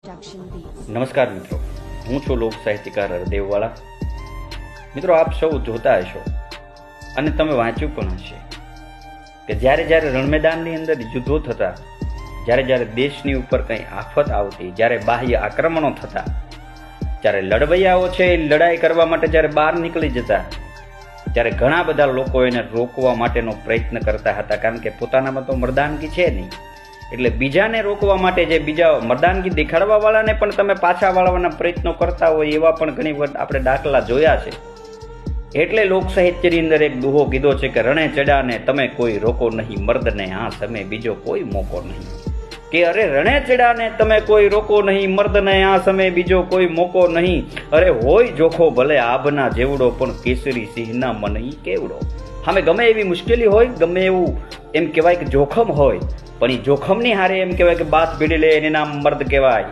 નમસ્કાર મિત્રો, હું છું લોક સાહિત્યકાર હરદેવવાળા. મિત્રો, આપ સૌ જોતા હશો અને તમે વાંચ્યું પણ હશે કે જ્યારે જ્યારે રણમેદાનની અંદર યુદ્ધો થતા, જ્યારે દેશની ઉપર કંઈ આફત આવતી, જ્યારે બાહ્ય આક્રમણો થતા, જ્યારે લડવૈયાઓ છે એ લડાઈ કરવા માટે જ્યારે બહાર નીકળી જતા, ત્યારે ઘણા બધા લોકો એને રોકવા માટેનો પ્રયત્ન કરતા હતા. કારણ કે પોતાનામાં તો મર્દાનગી છે નહીં, એટલે બીજાને રોકવા માટે જે બીજા મર્દાનગી દેખાડવા વાળાને પણ તમે પાછા વાળવાના પ્રયત્નો કરતા હોય એવા પણ ઘણી વખત આપણે દાખલા જોયા છે. એટલે લોક સાહિત્યની અંદર એક દુહો કીધો છે કે રણે ચડાને તમે કોઈ રોકો નહીં, મર્દને આ સમય બીજો કોઈ મોકો નહીં. કે અરે રણે ચડાને તમે કોઈ રોકો નહીં, મર્દને આ સમય બીજો કોઈ મોકો નહીં. અરે હોય જોખો ભલે આભના જેવડો, પણ કેસરી સિંહના મન ઈ કેવડો. સામે ગમે એવી મુશ્કેલી હોય, ગમે એવું એમ કહેવાય કે જોખમ હોય, પણ એ જોખમની હારે એમ કહેવાય કે બાથ ભીડી લે એને નામ મર્દ કહેવાય.